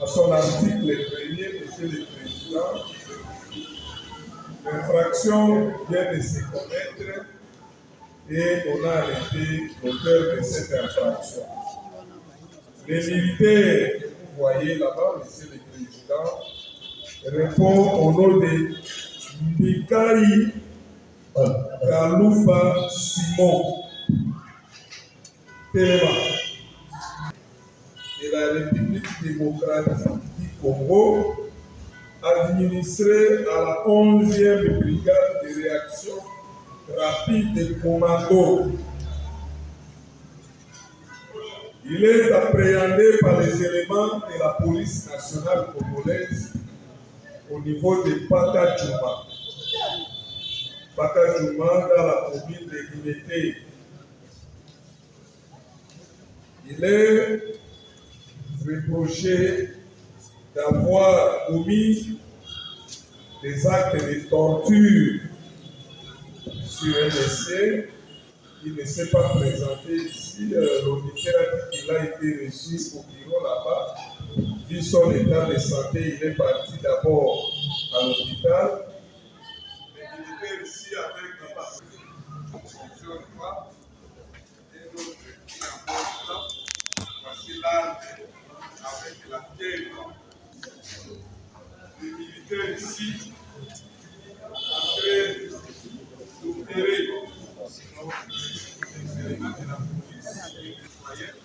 À son article premier, Monsieur le Président, l'infraction vient de se commettre et on a arrêté l'auteur de cette infraction. Les militaires que vous voyez là-bas, Monsieur le Président, répondent au nom de Mikaï Kalouba Simon Téléma de la République démocratique du Congo, administré à la 11e brigade de réaction rapide de commando. Il est appréhendé par les éléments de la police nationale congolaise au niveau de Pakadjouma. Pakadjouma dans la commune de Guinée. Il est reproché d'avoir commis des actes de torture sur un essai. Il ne s'est pas présenté ici. L'auditeur a dit qu'il a été reçu au bureau là-bas. Vu son état de santé, il est parti d'abord à l'hôpital. Mais il était ici avec un patient qui ne fonctionne pas. Et d'autres qui n'emportent pas. Voici l'arme avec laquelle les militaires ici, après d'opérer les éléments de la police citoyenne,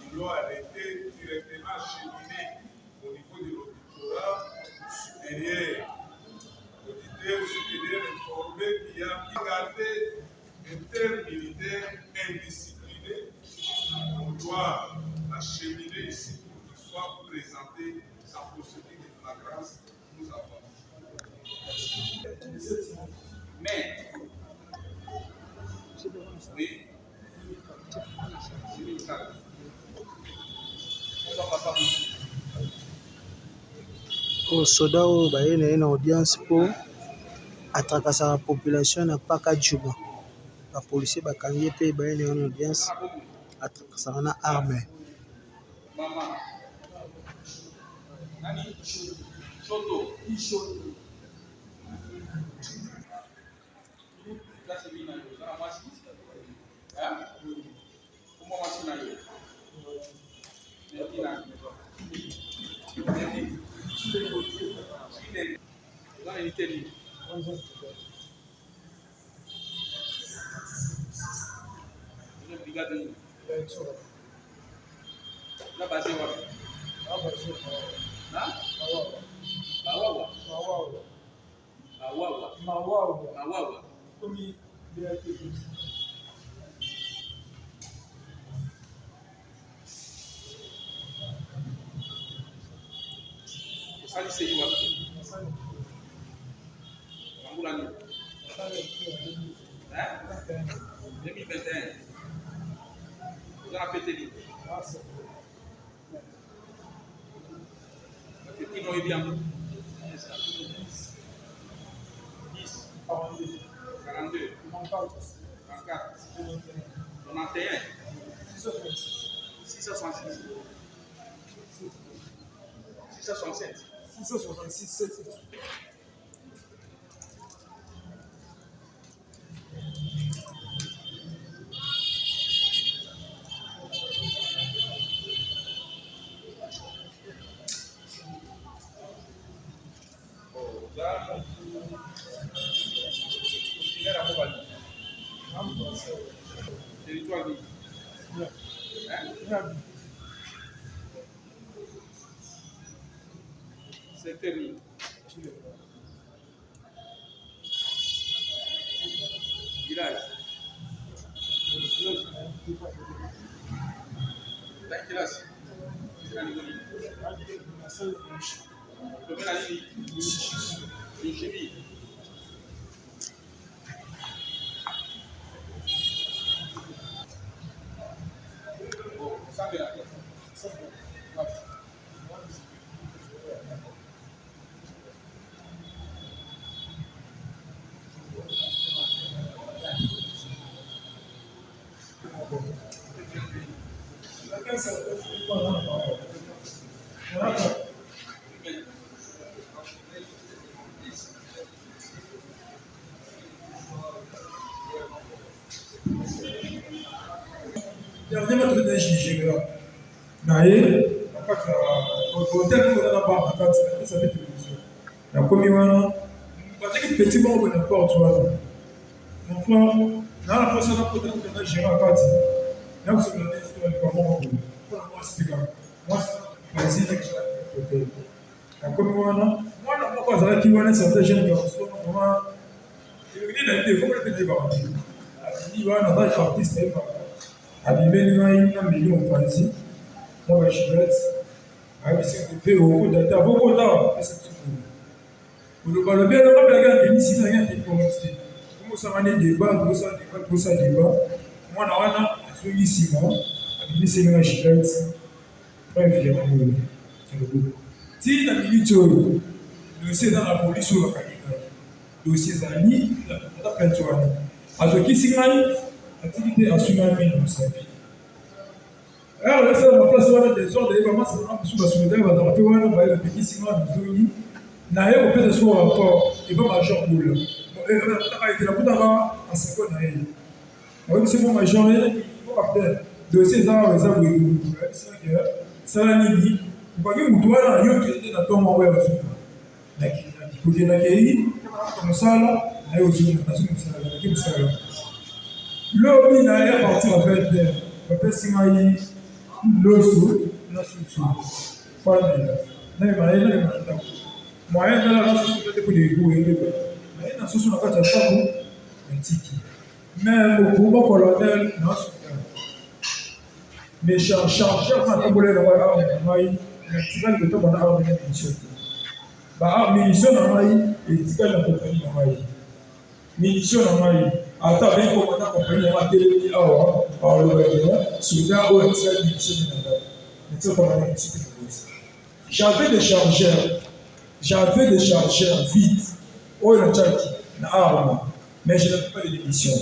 ils l'ont arrêté directement cheminé au niveau de l'auditorat supérieur. L'auditeur supérieur informé qu'il a gardé intermilitaire indiscipliné. On doit acheminer ici pour qu'il soit présenté sa procédure de flagrance. Nous avons. Mais, oui, au soda oyo baye na ye na audience mpo atrakasa la population na Pakadjouma. Bapolisier bakangi ye mpe baye na ye na audience atrakasaka na arme. C'est terminé. Village. Dans quelle classe? C'est la Nigonie. Combien d'années? Une chimie. Bon, ça fait la classe. collège nigérian. Naye, hôtel qu'on a là-bas, ça fait télévision. La première, petit petit bon, on n'a pas autour. Mon frère, dans la prochaine fois, on a géré à partir. Là, vous savez, comment moi, c'est comme moi, c'est vas-y, la première, moi, quand ça va qui va certains jeunes garçons, moi, il a été complètement débarrassé. Il va dans un artiste, abîmer les mains, il a mis en Francie. Moi, je suis avec ce que tu fais au bout d'un temps, beaucoup de temps, et c'est tout. Vous le parlez bien, on va regarder ici, il y a rien qui est commencé. Comment ça va aller débat, tout ça débat. Moi, je suis ici, moi, avec ces ménages, je suis très fier de vous. Si la minute, le dossier dans la police ou la candidat, le dossier d'amis, la peinture. Alors, qui s'y gagne, l'activité a su gagner dans sa vie. Alors, là, ça va passer des ordres, et vraiment, c'est vraiment sous la solidarité, on va rappeler, on va aller le petit signal de Zouni. Naye au peut soit rapport et pas major pour le. Et la puta va à 50 naye. Alors c'est bon major et pour après dossier ça les a oui. Ça la ni pour que vous doit yo qui est dans ton mauvais reçu. Daki pour que na kei comme ça là naye aussi na ça là. Le bi naye partir avec après simai loso na susu. Fala. Naye maele na moyen de la société peut être pour les mais dans ce sous la carte à chaque mais le groupe colonel non mais chargé on a volé le roi mais tu vas le temps on a ramené mission bah mission na mai et tu vas la compagnie na mai mission na mai ata bien comme on a compagnie na télé awa par le soudain au excel mission na mais tu vas pas mission j'avais des chargeurs. J'avais des chargeurs vides. Oh, il y a mais je n'avais pas de munitions.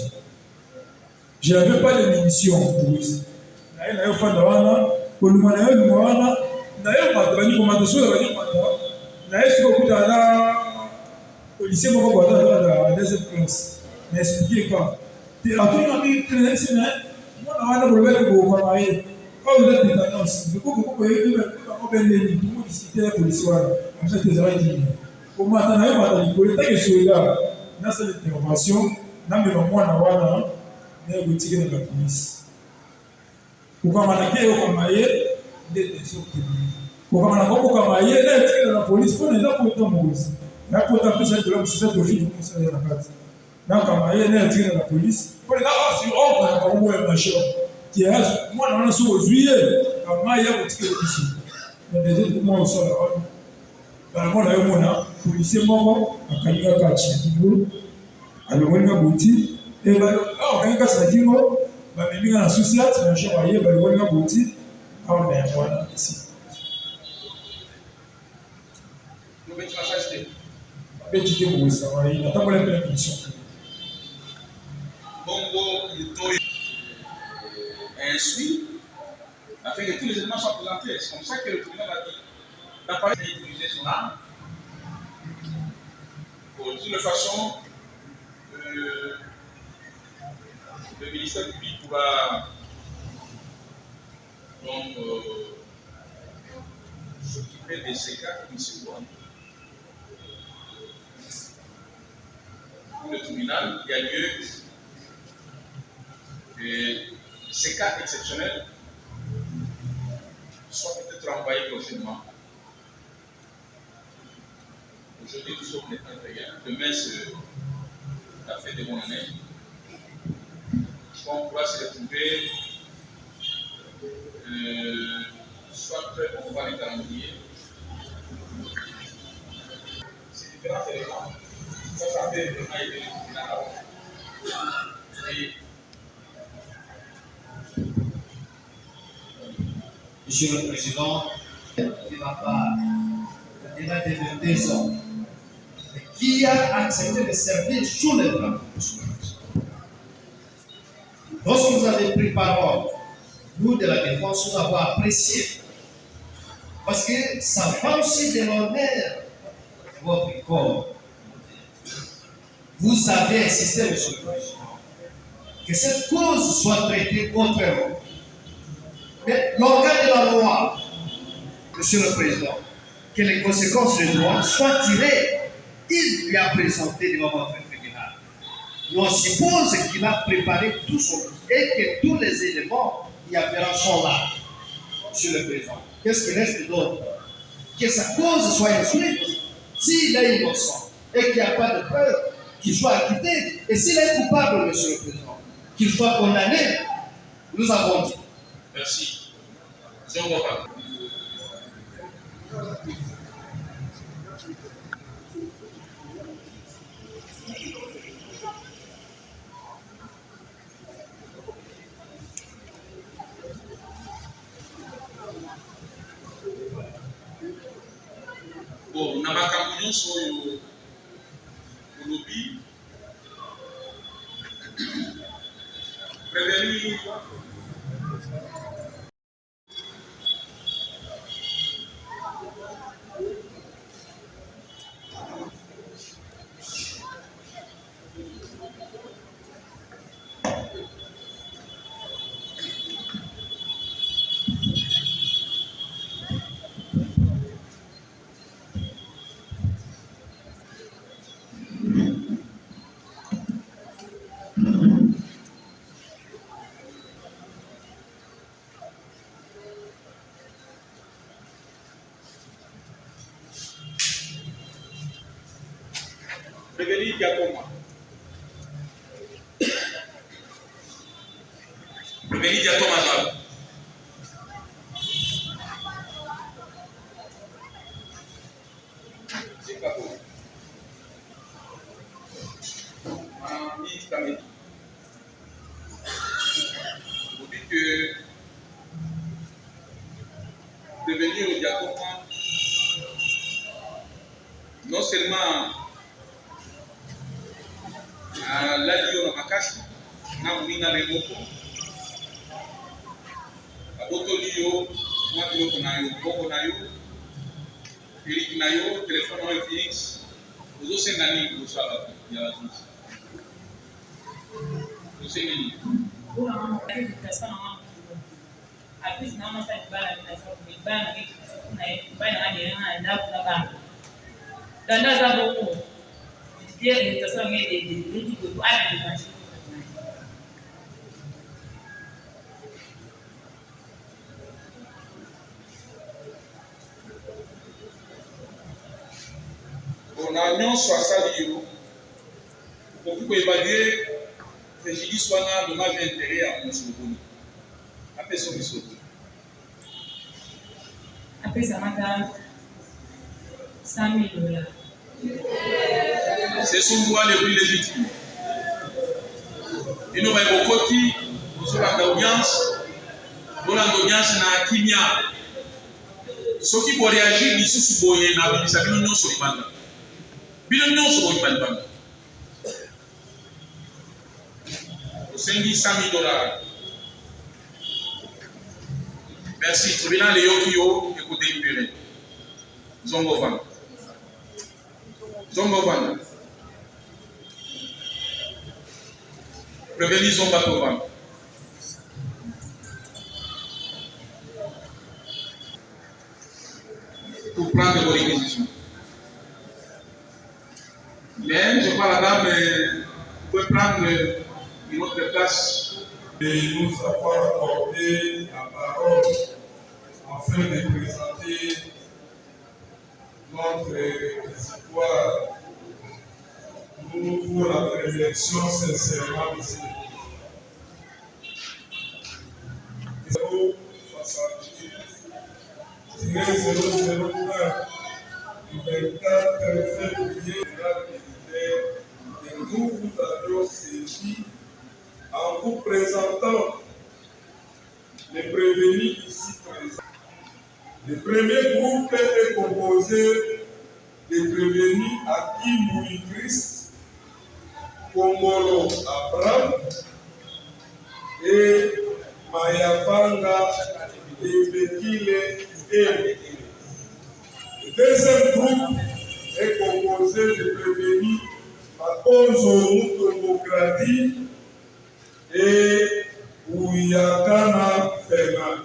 Je n'avais pas de munitions. Quand vous êtes d'annonce, du coup, vous pouvez dire que vous discutez la police. En fait, vous avez dit, pour moi, que je suis là, dans cette intervention, dans le moment où on a boutique de la police. Pourquoi on a dit qu'on a des pourquoi on a dit qu'on a de la police pour les autres pour le là, pour taper cette langue, c'est cette fille qui s'est la carte. Donc, on a dit de la police pour les autres, si on a un machin. Qui est moi dans le sous juillet quand moi il y a boutique ici mais des autres moi au sol là moi là moi là policier moi akaliga kachi kibu alonga boutique et bah on quand ça dit moi bah mimi na société na je voyais bah alonga boutique on est voilà ici le petit passage de petit que vous savez il n'a pas la permission bongo il ainsi, afin que tous les éléments soient présentés. C'est comme ça que le tribunal a dit. La parole est utilisée son arme. De toute façon, le ministère public pourra donc s'occuper de ces cas comme se doit. Pour le tribunal, il y a lieu de ces cas exceptionnels soient peut-être envoyés prochainement. Aujourd'hui, nous sommes les 31. Demain, c'est la fête de mon année. Je crois qu'on pourra se retrouver soit on va les calendriers. C'est différents éléments. Ça fait vraiment aider le tribunal. Monsieur le Président, qui n'a pas il a des 22 ans, qui a accepté de servir sous les drapeaux. Lorsque vous avez pris parole, nous de la défense, nous avons apprécié. Parce que ça va aussi de l'honneur de votre corps. Vous avez insisté, Monsieur le Président, que cette cause soit traitée autrement. Mais l'organe de la loi, Monsieur le Président, que les conséquences de loi soient tirées, il lui a présenté devant votre tribunal. On suppose qu'il a préparé tout son et que tous les éléments y afférents sont là, Monsieur le Président. Qu'est-ce qui reste d'autre? Que sa cause soit instruite. S'il est innocent et qu'il n'y a pas de preuve, qu'il soit acquitté. Et s'il est coupable, Monsieur le Président, qu'il soit condamné. Nous avons dit. Merci. Jean Bofa. Bon, na makambo nyonso oyo olobi prévenu Prévenu Diakoma. Prévenu Diakoma Zab. C'est pas bon. Vous dites que prévenu au Diakoma, non seulement l'allié na makasi na mninga lemoko abotoli yo mwa biloko na yo bongo na yo periki na yo telefone oyo Phoenix ozosenga nini kosala ya bazuzi osengi nini na nyonso asali yo okoki koévaluer préjudice wana dommage intérêt ya mosoloboni apesa biso apesamaka $100,000. c'est son droit le plus légitime. Il nous va kokoti sur l'audience na kimia soki bo réagir lisusu boye na bimisa bino nyonso libanda bino nyonso boye libanda osengi $100,000. Merci. Tribunal yoki yo écoutez libéré Zongo Van. Prévenu Zomba Kovan. Pour prendre vos réquisitions. Mais je crois la dame peut prendre une autre place. Et nous avons accordé la parole afin de présenter notre espoir. Nous vous la réflexion sincèrement ici. 068-009 du 24 février et nous vous avions saisi en vous présentant les prévenus ici présents. Le premier groupe est composé des prévenus Hakim Louis Christ, Kongolo Abraham et Mayafanga et Bekile et le deuxième groupe est composé de prévenus Makonzo Mutomokrati et Ouyakana Fernand.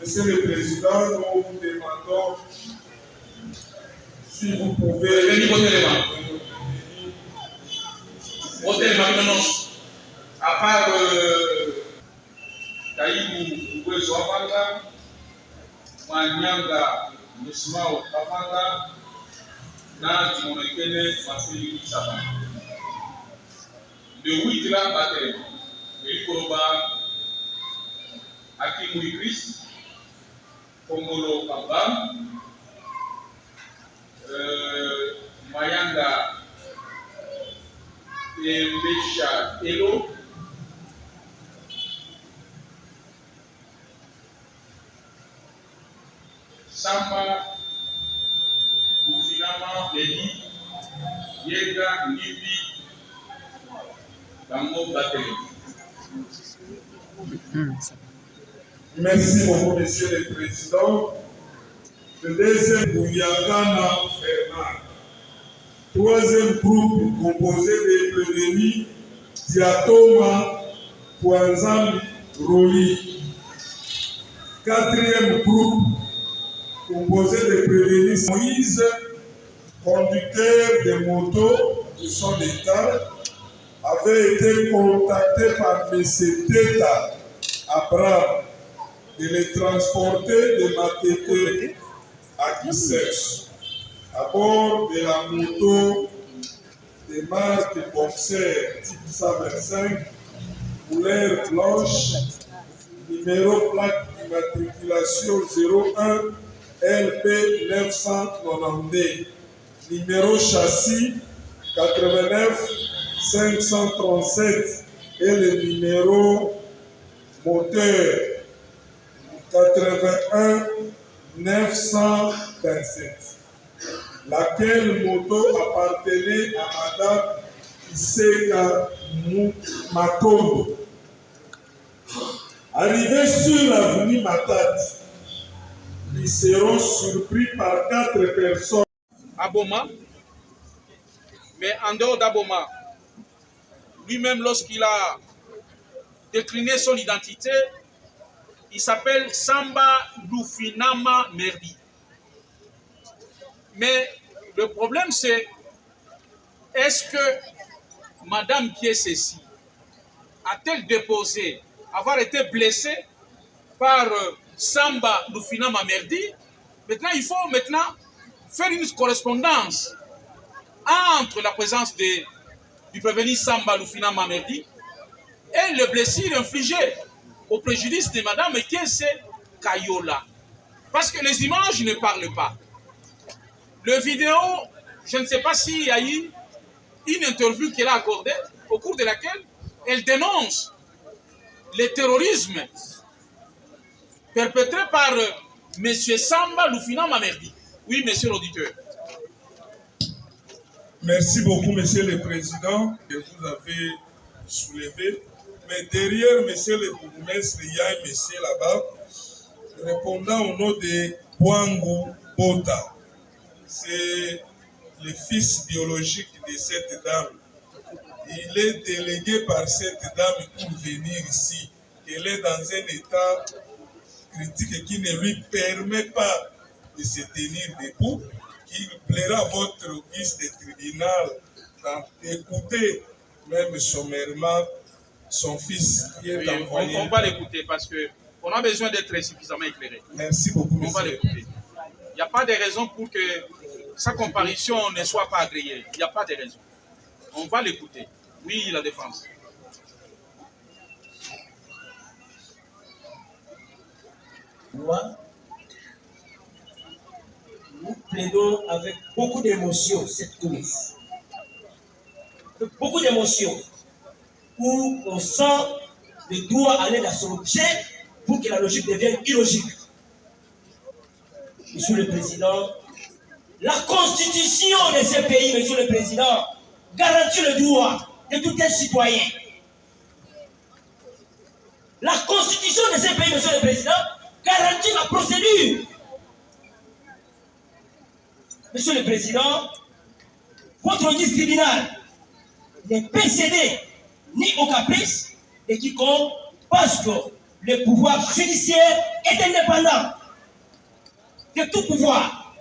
Monsieur le Président, nous vous demandons si vous pouvez... Veni voter maintenant. À part Kaimu Uwezo Wapanga, Manyanga Musimao Wapanga, na Timonekene Mafili Saba. Le 8 là, Batel, le Koroba, Akimu Idris, Kongolo Kamba, Mayanga et Bécha Elo, Samba, Boufinama, Ledi, Yega, Nibi, Bango Batel. Merci beaucoup, Monsieur le Président. Le deuxième, Bouyagana Fernand. Troisième groupe composé des prévenus Diatoma Kwanzambi Roli. Quatrième groupe composé des prévenus Moïse, conducteur de motos de son état, avait été contacté par M. Teta Abraham de les transporter de Matete à Kisses à bord de la moto de marque Boxer type 125 couleur blanche, numéro plaque d'immatriculation 01 LP 992, numéro châssis 89 537 et le numéro moteur 81 927, laquelle moto appartenait à Madame Iseka Matondo. Arrivés sur l'avenue Matadi, ils seront surpris par 4 personnes. À Boma, mais en dehors d'Aboma, lui-même, lorsqu'il a décliné son identité, il s'appelle Samba Lufinama Merdi. Mais le problème, c'est est-ce que Madame qui est ceci a-t-elle déposé avoir été blessée par Samba Lufinama Merdi? Maintenant, il faut faire une correspondance entre la présence du prévenu Samba Lufinama Merdi et le blessure infligé au préjudice de Madame Kiese Kayola. Parce que les images ne parlent pas. Le vidéo, je ne sais pas s'il y a eu une interview qu'elle a accordée au cours de laquelle elle dénonce le terrorisme perpétré par M. Samba Lufinama Merdi. Oui, monsieur l'auditeur. Merci beaucoup, Monsieur le Président, que vous avez soulevé. Mais derrière Monsieur le bourgmestre, il y a un monsieur là-bas, répondant au nom de Bwangu Bota. C'est le fils biologique de cette dame. Il est délégué par cette dame pour venir ici. Elle est dans un état critique qui ne lui permet pas de se tenir debout. Il plaira à votre auguste tribunal d'écouter même sommairement son fils qui est envoyé. On va l'écouter parce qu'on a besoin d'être suffisamment éclairé. Merci beaucoup, monsieur. On va l'écouter. Il n'y a pas de raison pour que sa comparution ne soit pas agréée. Il n'y a pas de raison. On va l'écouter. Oui, la défense. Moi, nous plaidons avec beaucoup d'émotion cette cause. Beaucoup d'émotion. Où on sent le droit aller dans son objet pour que la logique devienne illogique. Monsieur le Président, la constitution de ce pays, Monsieur le Président, garantit le droit de tout un citoyen. La constitution de ce pays, Monsieur le Président, garantit la procédure. Monsieur le Président, votre audience tribunal ne peut céder ni au caprice de quiconque parce que le pouvoir judiciaire est indépendant de tout pouvoir.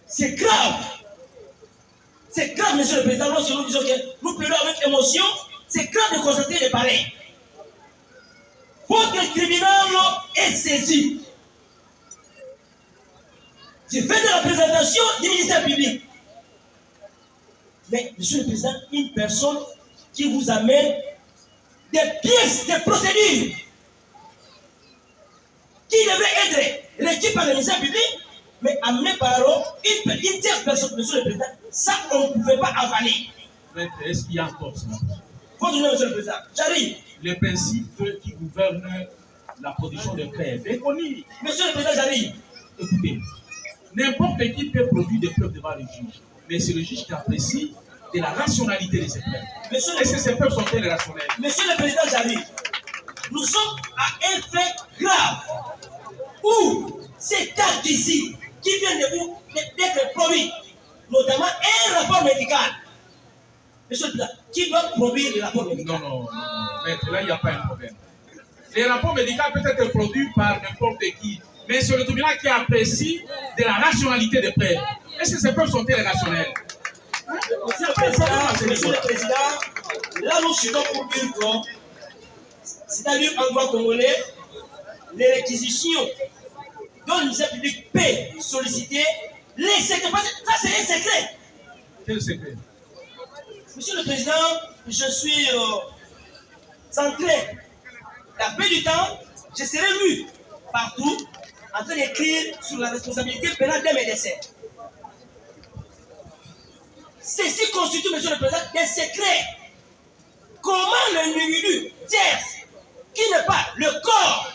C'est grave. C'est grave, monsieur le président, lorsque nous disons que nous pleurons avec émotion, c'est grave de constater les pareils. Votre tribunal est saisi. J'ai fait de la présentation du ministère public. Mais, monsieur le président, une personne qui vous amène des pièces de procédure qui devait être requis par le ministère public, mais amené par une tierce personne, monsieur le président, ça on ne pouvait pas avaler. Mais est-ce qu'il y a encore cela? Votre nom, monsieur le président, j'arrive. Les principes qui gouvernent la production de preuves est connu. Monsieur le président, j'arrive. Écoutez, n'importe qui peut produire des preuves devant le juge, mais c'est le juge qui apprécie de la rationalité de ces preuves. Est-ce que ces preuves sont-elles rationnelles? Monsieur le président, j'arrive. Nous sommes à un fait grave où ces cartes ici qui viennent d'être produits, notamment un rapport médical. Monsieur le président, qui doit produire le rapport médical? Non. Maître, là, il n'y a pas un problème. Les rapports médicaux peuvent être produits par n'importe qui, mais c'est le tribunal qui apprécie de la rationalité des preuves. Est-ce que ces preuves sont-elles rationnelles? Monsieur le président, là nous chutons pour dire que, c'est-à-dire en droit congolais, les réquisitions dont le ministère public peut solliciter, les secrets, ça c'est un secret. Quel secret? Monsieur le président, je suis centré. La paix du temps, je serai lu partout en train d'écrire sur la responsabilité pénale des médecins. Ceci constitue, monsieur le président, des secrets. Comment l'individu tierce, qui n'est pas le corps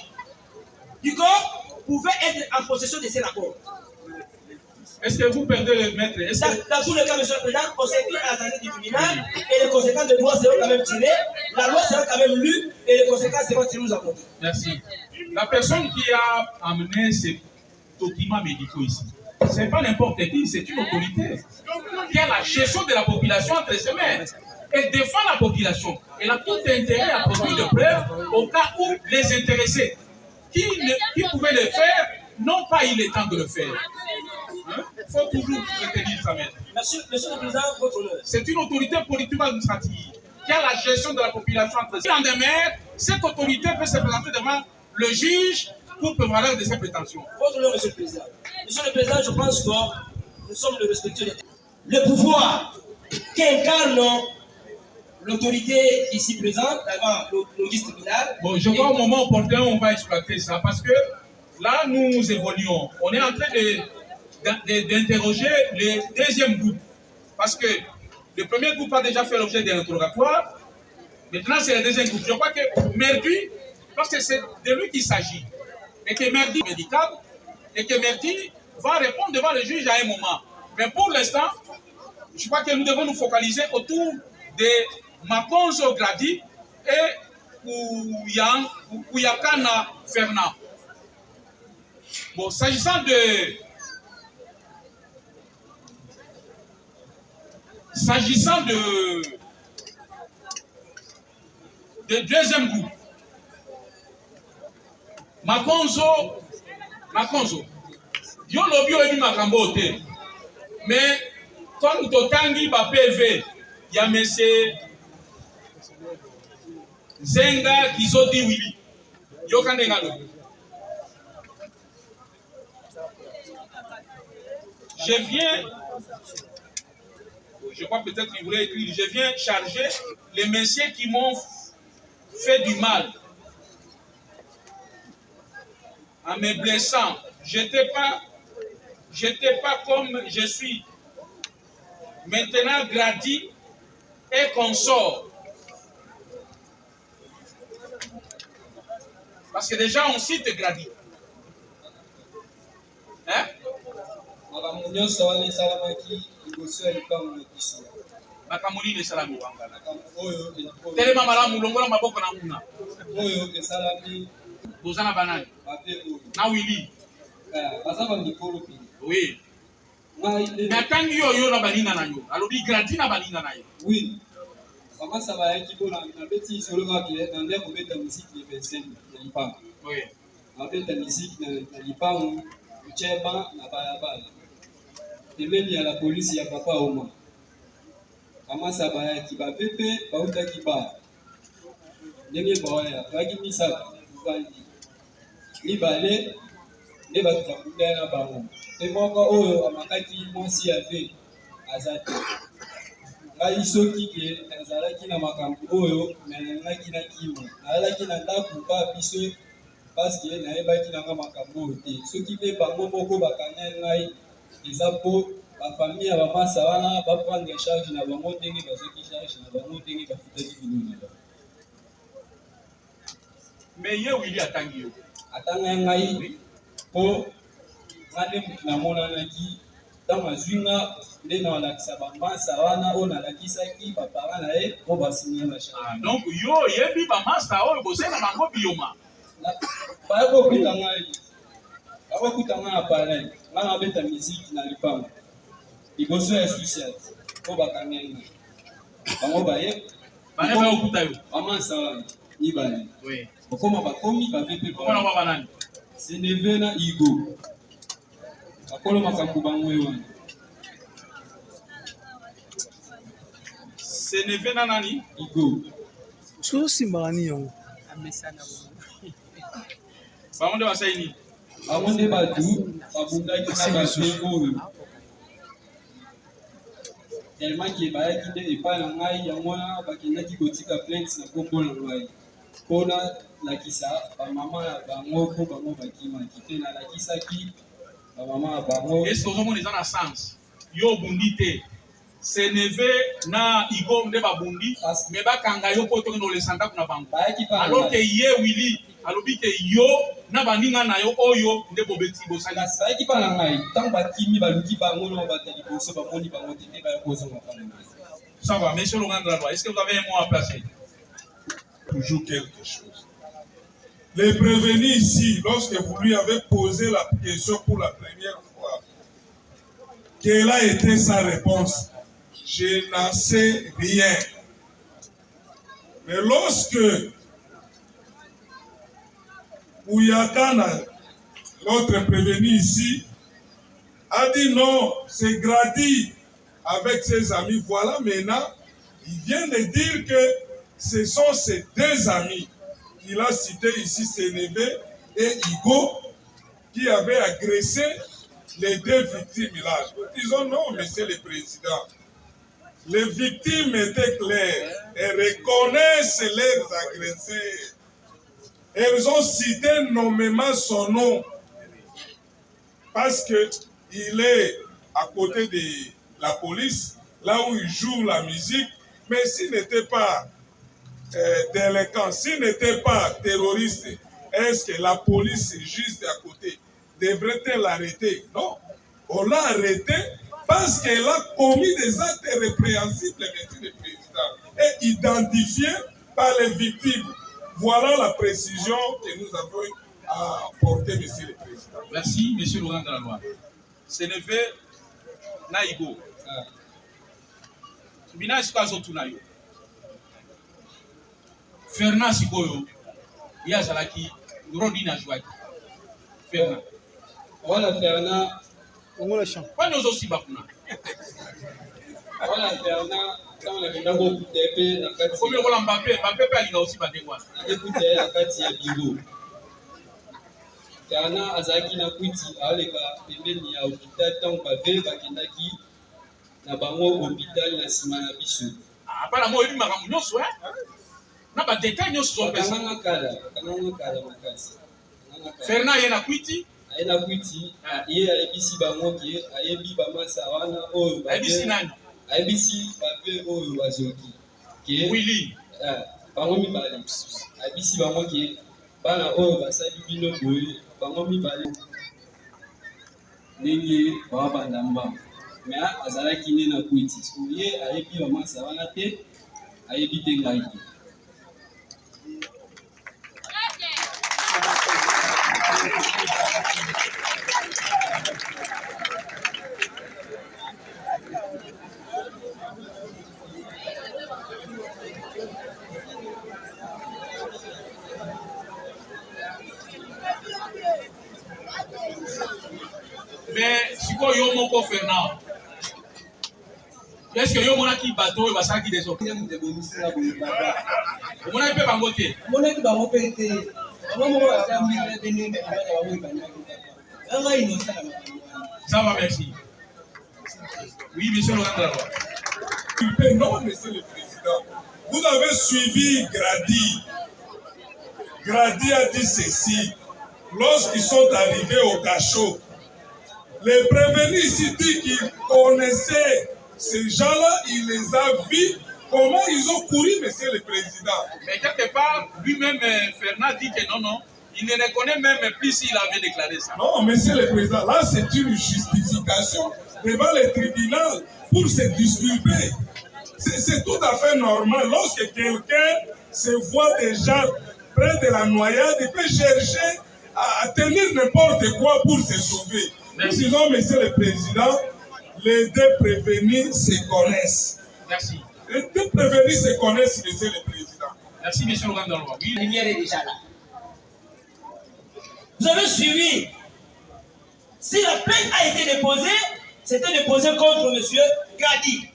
du corps, pouvait être en possession de ces rapports? Est-ce que vous perdez le maître? Dans tous les cas, monsieur le président, on s'incline à la santé du tribunal et les conséquences de loi seront quand même tirées, la loi sera quand même lue et les conséquences seront tirées, nous avons. Merci. La personne qui a amené ces documents médicaux ici, ce n'est pas n'importe qui, c'est une autorité qui a la gestion de la population entre ses mains. Elle défend la population. Elle a tout intérêt à produire des preuves au cas où les intéressés qui pouvaient le faire n'ont pas eu le temps de le faire. Il faut toujours retenir ça, maître. Monsieur le président, votre honneur. C'est une autorité politico-administrative qui a la gestion de la population entre ses mains. Cette autorité peut se présenter devant le juge pour prévaloir de ses prétentions. Votre honneur, monsieur le président. Monsieur le président, je pense que nous sommes le respectueux des... Le pouvoir qu'incarne l'autorité ici présente devant l'audience tribunal. Bon, je crois au moment opportun, on va exploiter ça parce que là, nous évoluons. On est en train d'interroger le deuxième groupe. Parce que le premier groupe a déjà fait l'objet d'un interrogatoire. Maintenant, c'est le deuxième groupe. Je crois que Merdi, parce que c'est de lui qu'il s'agit, et que Merdi est médical, et que Merdi va répondre devant le juge à un moment. Mais pour l'instant, je crois que nous devons nous focaliser autour de Makonzo Gradi et Kouyakana Fernand. Bon, s'agissant de deuxième groupe, Makonzo, yo lobi oyebi makambo te, mais comme totangi ba PV ya monsieur Zenga Kizoti Willy, yo kandenga lobi. Je crois peut-être qu'il voulait écrire, je viens charger les messieurs qui m'ont fait du mal en me blessant. J'étais pas comme je suis. Maintenant, Gradi et consort. Parce que déjà, on cite Gradi. Hein? Makamuli le salami wangana. Telema malamu longola maboko na nguna. Bozana banani. Na Willy. Oui. Mais tangi yo na balina na yo. Alobi Gradi na balina na yo. Oui. Maman ça va qui bon na beti solo ma qui dans l'air pour mettre musique les 25 na lipa. Oui. On fait ta musique na lipa on cheba na balabala. Pembeni ya la police ya papa Oma. Maman ça va qui ba pepe ba uta qui ba. Ndenge boya baki misa vandi. Libale ne ba tukakuda na bango. Te moko oyo amakaki mwasi ya ve azati. Ngai soki ke nazalaki na makambo oyo me nalaki na kimo nalaki na ndako mpa biso parceke nayebaki nanga makambo oyo te soki mpe bango moko bakanga ngai eza mpo bafamille ya bamasa wana baprendre charge na bango ndenge bazoki charge na bango ndenge bafutaki bino na bango. Mais ye wili atangi yo atanga ngai mpo nga nde motu namonanaki ntango azwi nga nde na olakisa bamasa wana oyo nalakisaki bapara na ye mpo basinya na charge. donc yo yebi bamasa oyo bozela bango bioma bakokuta ngai na palais nga nabeta misiki na lipango liboso ya susiate mpo bakanga ngai bango baye banebe okuta yo bamasa wana mibale okoma bakomi bapepe komona kwa banani seneve na igo bakolo makambo bango ye wana seneve na nani igo sosimbaka nini yango bango nde basali nini bango nde bato babundaki na bato oyo tellement ke bayaki nde epai na ngai yango wana bakendaki kotika plainte na kombo na ngai mpona lakisa bamama ya bango mpo bango bakimaki mpe nalakisaki bamama ya bango. eske ozomona eza na sens yo obundi te seneve na igo nde babundi me bakanga yo mpo tokende olesa ndako na bango alors ke ye wili alobi ke yo na baninga na yo oyo nde bobeti bosali bayaki mpa na ngai ntango bakimi baluki bango na bata liboso bamoni bango te mpe bayaki kozonga mpa na ngai. Ça va, monsieur Laurent de la loi, est-ce que vous avez un mot à placer? Toujours quelque chose. Les prévenus ici, lorsque vous lui avez posé la question pour la première fois, quelle a été sa réponse? Je n'en sais rien. Mais lorsque Ouyakana, l'autre prévenu ici, a dit non, c'est Grady avec ses amis, voilà maintenant, il vient de dire que ce sont ces deux amis qu'il a cités ici, Sénévé et Igo, qui avaient agressé les deux victimes là. Nous disons non, monsieur le président. Les victimes étaient claires. Elles reconnaissent leurs agresseurs. Elles ont cité nommément son nom. Parce qu'il est à côté de la police, là où il joue la musique. Mais s'il n'était pas délinquant, s'il n'était pas terroriste, est-ce que la police juste à côté devrait-elle l'arrêter? Non. On l'a arrêté parce qu'elle a commis des actes répréhensibles, monsieur le président, et identifié par les victimes. Voilà la précision que nous avons à apporter, monsieur le président. Merci, monsieur Laurent de la loi. Sénévé Naïgo. Bina sikazo tunayo. Fernand Sikoyo, Yazalaki, Rodina Jouaki. Fernand. Voilà Fernand. On la chant. Pas nous aussi bakuna. Voilà Fernand. Quand on a fait un gros coup d'épée, la carte. Comme on l'a Mbappé, Mbappé a aussi battu quoi. Écoutez, la carte est bingo. Fernand Azaki na kwiti aleka pembeni ya hôpital tant bavé bakendaki na bango hôpital na sima na biso. Apana mo ebi makambo nyonso na ba détail nyonso zo pesa. Kananga kala makasi. Fernand yena kwiti ayena kwiti ye ayebisi bango ke ayebi bamasa wana oyo ayebisi nani ayebisi bavé oyo bazoki ke Willy bango mibale ayebisi bango ke bana oyo basali bino boye bango mibale ndenge babanda mbango me azalaki nde na kwiti ye ayebi bamasa wana te ayebi te ngai te. Mais si vous avez un Fernand, est-ce que vous avez un bateau et vous avez des autres? Vous avez un peu bangoté. Ça va, merci. Oui, monsieur le Non, monsieur le Président. Vous avez suivi Grady. Grady a dit ceci. Lorsqu'ils sont arrivés au cachot, les prévenus ici disent qu'ils connaissaient ces gens-là, il les a vus. Comment ils ont couru, monsieur le Président? Mais quelque part, lui-même, Fernand dit que non, il ne reconnaît même plus s'il avait déclaré ça. Non, monsieur le Président, là c'est une justification devant le tribunal pour se disculper. C'est tout à fait normal. Lorsque quelqu'un se voit déjà près de la noyade, il peut chercher à tenir n'importe quoi pour se sauver. Merci. Nous disons, monsieur le Président, les deux prévenus se connaissent. Merci. Les deux prévenus se connaissent, monsieur le Président. Merci, monsieur le Randalois. Oui, la lumière est déjà là. Vous avez suivi. Si la plainte a été déposée, c'était déposé contre M. Grady.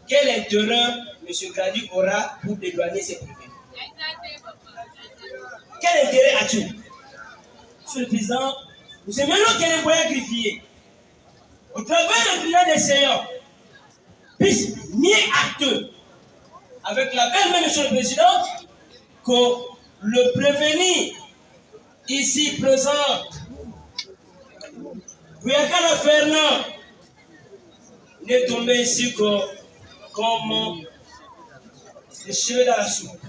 Quel intérêt M. Grady aura pour dédouaner ses prévenus? Quel intérêt as-tu? Monsieur le Président, nous aimerions que les moyens greffiers, au travers du tribunal des seigneurs, puissent nier acteux avec la belle main, Monsieur le Président, que le prévenu ici présent, Bouyakana Fernand, n'est tombé ici comme les cheveux dans la soupe.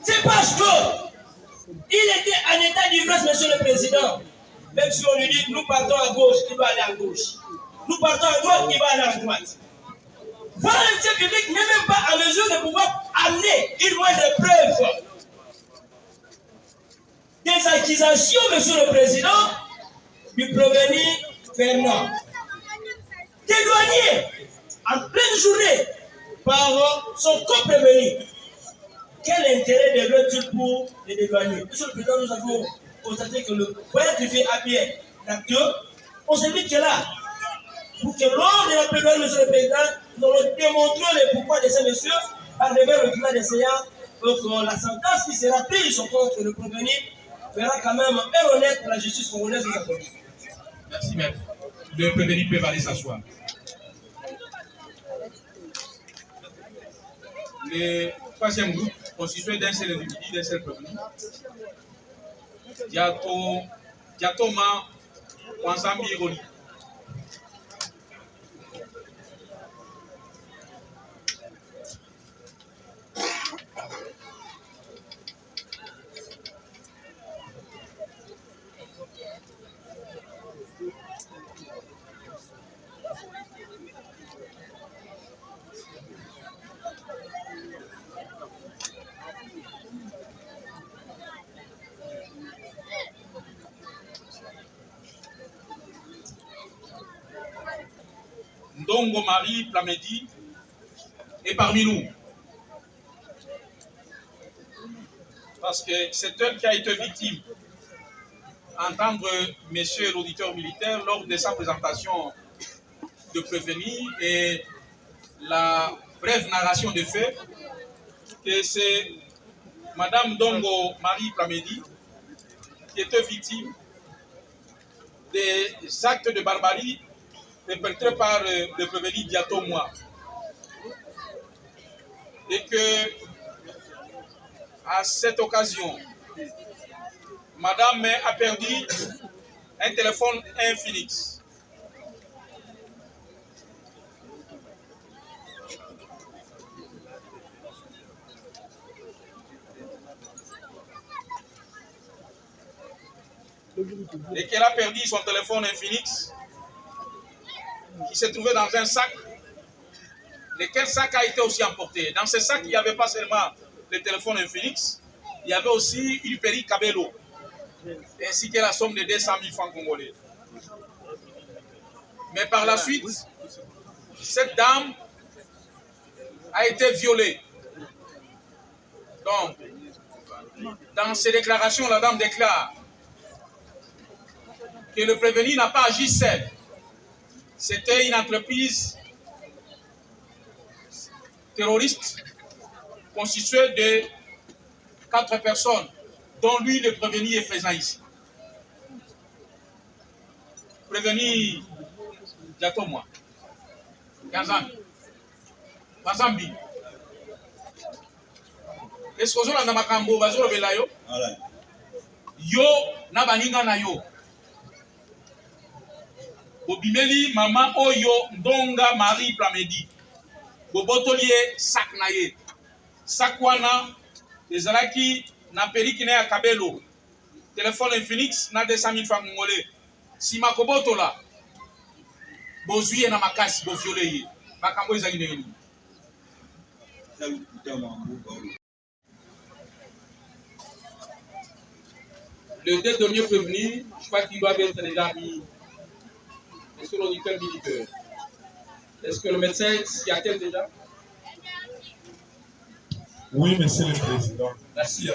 C'est parce qu'il était en état d'ivresse, Monsieur le Président. Même si on lui dit, nous partons à gauche, il va aller à gauche. Nous partons à droite, il va aller à droite. Voilà, le chef public n'est même pas en mesure de pouvoir amener une moindre preuve des accusations, Monsieur le Président, du prévenu Fernand. Dédouané en pleine journée par son co-prévenu. Quel intérêt devrait-il pour les dédouaner? Monsieur le Président, nous avons constaté que le voyage qui fait habiller l'acteur, on s'est dit que là, pour que lors de la plaidoirie, Monsieur le Président, nous allons démontrer les pourquoi de ces messieurs par devers le tribunal des seigneurs, que la sentence qui sera prise contre le prévenu fera quand même un honnête pour la justice congolaise de la police. Merci, maître. Le prévenu peut aller s'asseoir. Le troisième groupe, constitué d'un seul individu, d'un seul prévenu, Diatoma Wanzambi Roli. Ndongo Marie Plamedi est parmi nous. Parce que c'est elle qui a été victime. Entendre monsieur l'auditeur militaire lors de sa présentation de prévenu et la brève narration des faits, que c'est madame Ndongo Marie Plamedi qui était victime des actes de barbarie perpétrés par le prévenu Diatomoa. Et que, à cette occasion, madame a perdu un téléphone Infinix. Et qu'elle a perdu son téléphone Infinix qui se trouvait dans un sac, lequel sac a été aussi emporté. Dans ce sac, il n'y avait pas seulement le téléphone Infinix, il y avait aussi une péri Cabello, ainsi que la somme de 200 000 francs congolais. Mais par la suite, cette dame a été violée. Donc, dans ses déclarations, la dame déclare que le prévenu n'a pas agi seul. C'était une entreprise terroriste constituée de 4 personnes, dont lui, le prévenu, est présent ici. Prévenu Diatomwa, Kazambi. Est-ce que vous avez makambo bazolo belayo? Yo na baninga na yo. Bobimeli mama oyo ndonga Marie Plamedi. Bobotolie sak na ye. Sakwana ezalaki na periki na ya kabelo. Téléphone Infinix na 200 000 francs congolais. Si makobotola bozuye na makasi bo viole ye. Makambo ezali nini? Les 2 derniers prévenus, je crois qu'ils doivent être déjà mis sur l'auditeur militaire. Est-ce que le médecin s'y attelle déjà? Oui, monsieur le président. Merci.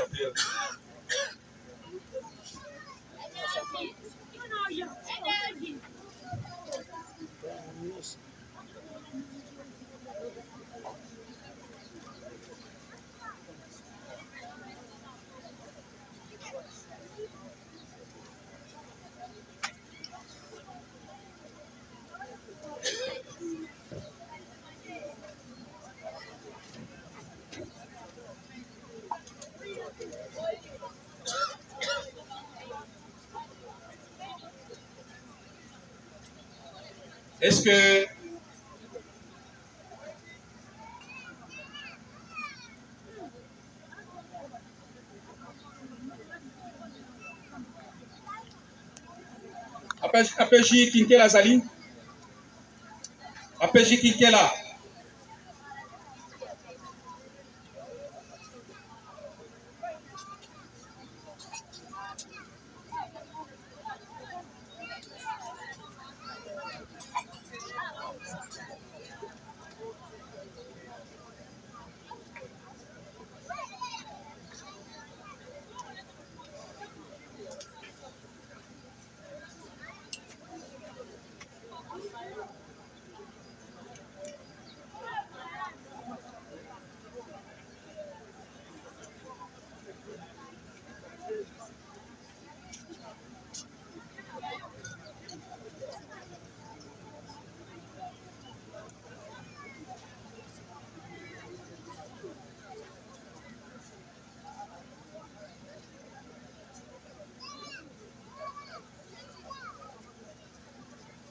Est-ce que APJ Kinkela Zali? APJ Kinkela?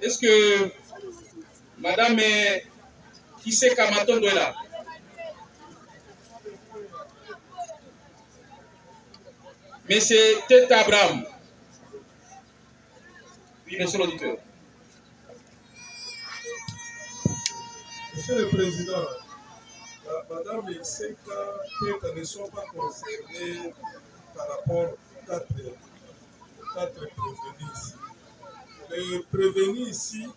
Est-ce que Madame Kise Kamaton est là? Monsieur Tete Abraham. Oui, monsieur l'auditeur. Monsieur le Président, Madame et Seka Tete ne sont pas concernés par rapport aux 4 prévenus ici. Les prévenus ici,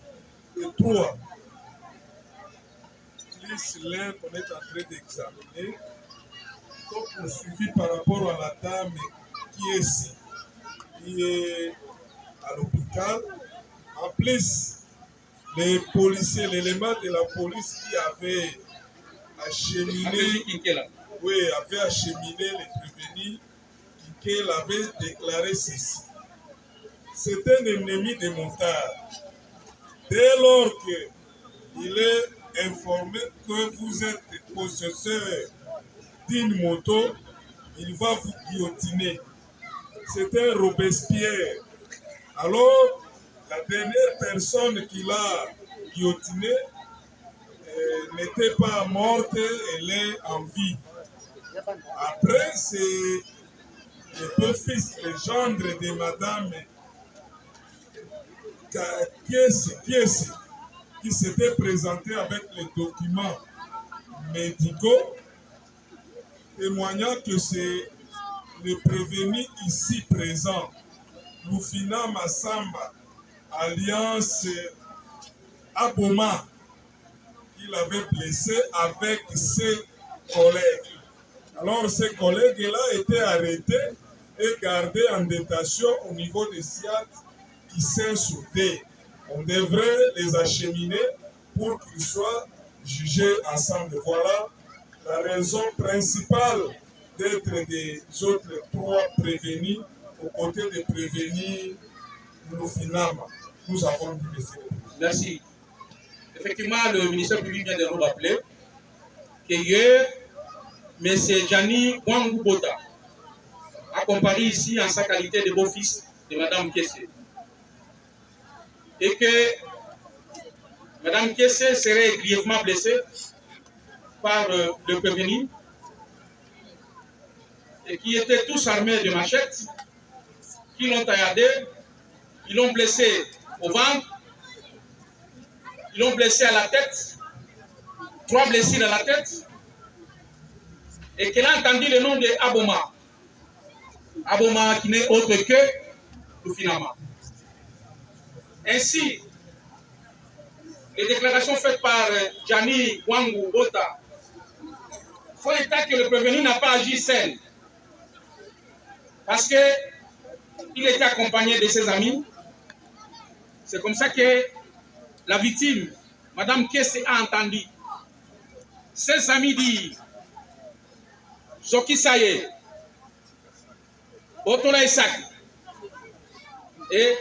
les 3, plus l'un qu'on est en train d'examiner, sont poursuivis par rapport à la dame qui est ici, qui est à l'hôpital. En plus, les policiers, l'élément de la police qui avait acheminé, les prévenus, qui avait déclaré ceci. C'est un ennemi des montages. Dès lors qu'il est informé que vous êtes possesseur d'une moto, il va vous guillotiner. C'est un Robespierre. Alors, la dernière personne qui l'a guillotiné n'était pas morte, elle est en vie. Après, c'est le petit-fils, le gendre de Madame qui s'était présenté avec les documents médicaux, témoignant que c'est le prévenu ici présent, Lufina Massamba, alliance Aboma, qui l'avait blessé avec ses collègues. Alors ces collègues-là étaient arrêtés et gardés en détention au niveau des SIAT qui s'insultaient. On devrait les acheminer pour qu'ils soient jugés ensemble. Voilà la raison principale d'être des autres trois prévenus aux côtés de prévenir nos finalement. Nous avons dit monsieur. Merci. Effectivement, le ministère public vient de nous rappeler qu'hier, M. Gianni Wangubota a comparé ici en sa qualité de beau-fils de Mme Kessé. Et que Mme Kessé serait grièvement blessée par le prévenu et qui étaient tous armés de machettes, qui l'ont tailladé, ils l'ont blessé au ventre, ils l'ont blessé à la tête, 3 blessures à la tête, et qu'elle a entendu le nom de Aboma. Aboma qui n'est autre que Lufinama. Ainsi, les déclarations faites par Gianni Wangu Bota font état que le prévenu n'a pas agi seul. Parce qu'il était accompagné de ses amis. C'est comme ça que la victime, Mme Kessé, a entendu ses amis dire Zoki Saye, Otola Isaac. Et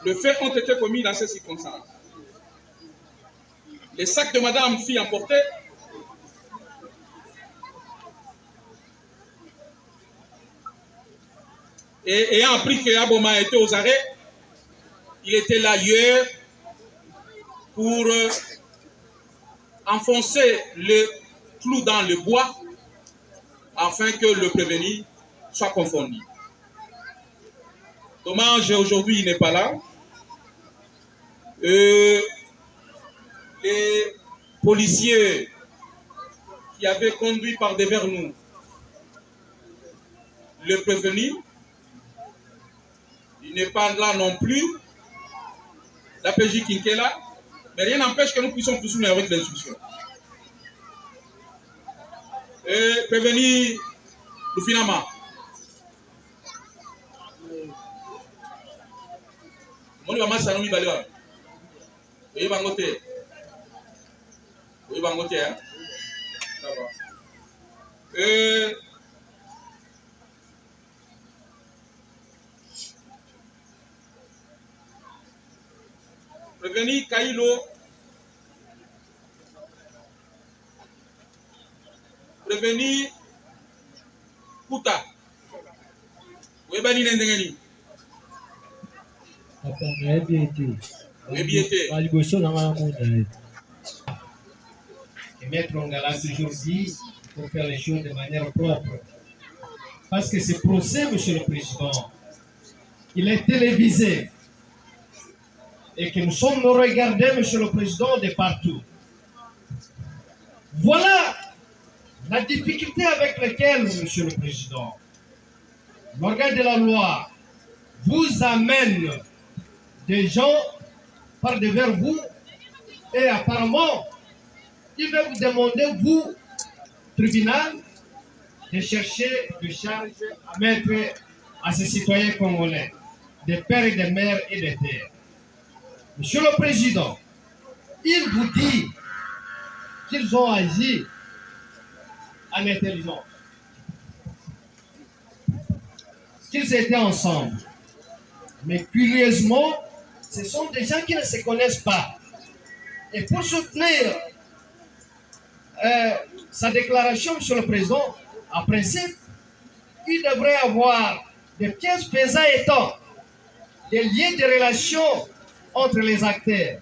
les faits ont été commis dans ces circonstances. Les sacs de Madame fut emporté. Et ayant appris que Aboma était aux arrêts, il était là hier pour enfoncer le clou dans le bois afin que le prévenu soit confondu. Dommage, aujourd'hui il n'est pas là. Les policiers qui avaient conduit par devers nous le prévenu, il n'est pas là non plus. La PJ qui est là, mais rien n'empêche que nous puissions poursuivre avec l'instruction. Et prévenir le finalement. Mon maman Sanomi Balwa. Oui, Bangote. Oui, Bangote. Hein? D'accord. Prévenir Kailo. Prévenir Kuta. Oui, Bani Nendengeni. Et Maître Ongala toujours dit qu'il faut faire les choses de manière propre. Parce que ce procès, Monsieur le Président, il est télévisé et que nous sommes regardés, Monsieur le Président, de partout. Voilà la difficulté avec laquelle, Monsieur le Président, l'organe de la loi vous amène des gens par devers vous et apparemment il va vous demander, vous, tribunal, de chercher de charge à mettre à ces citoyens congolais, des pères et des mères et des terres. Monsieur le Président, il vous dit qu'ils ont agi en intelligence, qu'ils étaient ensemble. Mais curieusement, ce sont des gens qui ne se connaissent pas. Et pour soutenir sa déclaration, Monsieur le Président, en principe, il devrait avoir des pièces pesant étant des liens de relations entre les acteurs,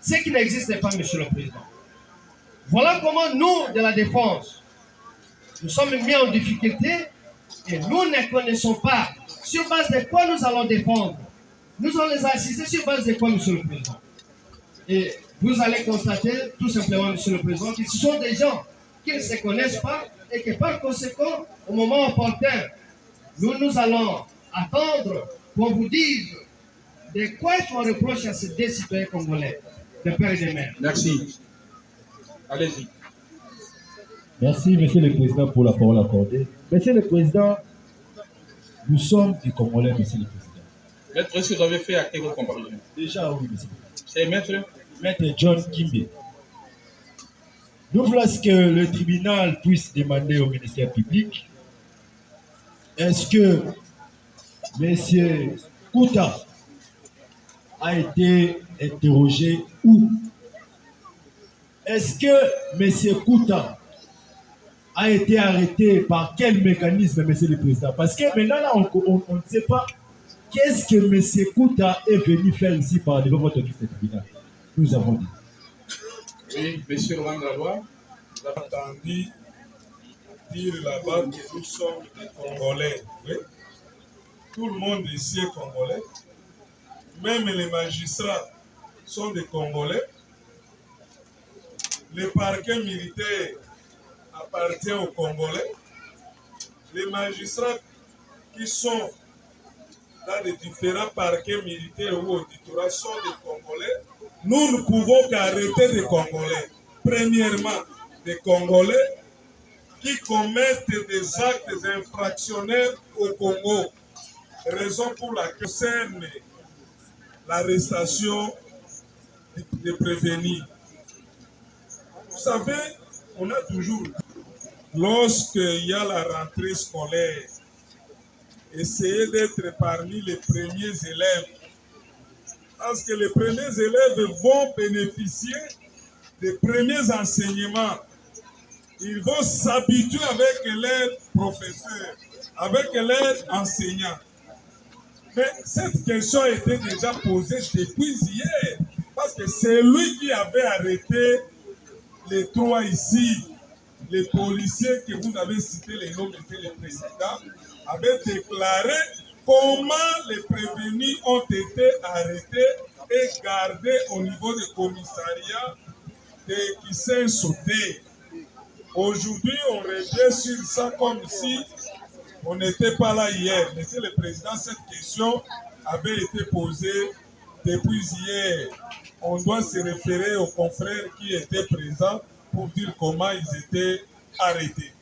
ce qui n'existe pas, Monsieur le Président. Voilà comment nous, de la défense, nous sommes mis en difficulté et nous ne connaissons pas sur base de quoi nous allons défendre. Nous allons les assister sur base de quoi, Monsieur le Président. Et vous allez constater, tout simplement, Monsieur le Président, que ce sont des gens qui ne se connaissent pas et que par conséquent, au moment opportun, nous allons attendre qu'on vous dise de quoi est-ce qu'on reproche à ces deux citoyens congolais, de père et de mère. Merci. Allez-y. Merci, Monsieur le Président, pour la parole accordée. Monsieur le Président, nous sommes des Congolais, Monsieur le Président. Maître, est-ce que vous avez fait acter votre comparution? Déjà, oui, monsieur. C'est maître? Maître John Kimbe. Nous voulons que le tribunal puisse demander au ministère public est-ce que M. Kouta a été interrogé où? Est-ce que M. Kouta a été arrêté par quel mécanisme, M. le Président? Parce que maintenant, là, on ne sait pas qu'est-ce que M. Kouta est venu faire ici par devant votre tribunal. Nous avons dit. Oui, monsieur Laurent Galois. Vous avez entendu dire là-bas que nous sommes des Congolais. Oui? Tout le monde ici est Congolais. Même les magistrats sont des Congolais. Le parquet militaire appartient aux Congolais. Les magistrats qui sont dans les différents parquets militaires ou auditorat sont des Congolais. Nous ne pouvons qu'arrêter des Congolais. Premièrement, des Congolais qui commettent des actes infractionnels au Congo. Raison pour laquelle concerne l'arrestation des prévenus. Vous savez, on a toujours, lorsqu'il y a la rentrée scolaire, essayer d'être parmi les premiers élèves. Parce que les premiers élèves vont bénéficier des premiers enseignements. Ils vont s'habituer avec leurs professeurs, avec leurs enseignants. Mais cette question a été déjà posée depuis hier. Parce que c'est lui qui avait arrêté les trois ici, les policiers que vous avez cités, les noms, Monsieur le Président, avait déclaré comment les prévenus ont été arrêtés et gardés au niveau des commissariats qui s'est sauté. Aujourd'hui, on revient sur ça comme si on n'était pas là hier. Monsieur le Président, cette question avait été posée depuis hier. On doit se référer aux confrères qui étaient présents pour dire comment ils étaient arrêtés.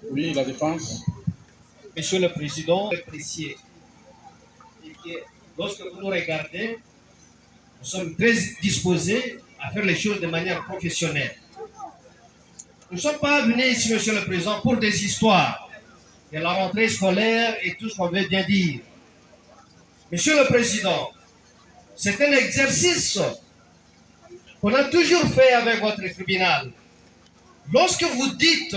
Oui, la défense. Monsieur le Président, apprécié. Lorsque vous nous regardez, nous sommes très disposés à faire les choses de manière professionnelle. Nous ne sommes pas venus ici, Monsieur le Président, pour des histoires de la rentrée scolaire et tout ce qu'on veut bien dire. Monsieur le Président, c'est un exercice qu'on a toujours fait avec votre tribunal. Lorsque vous dites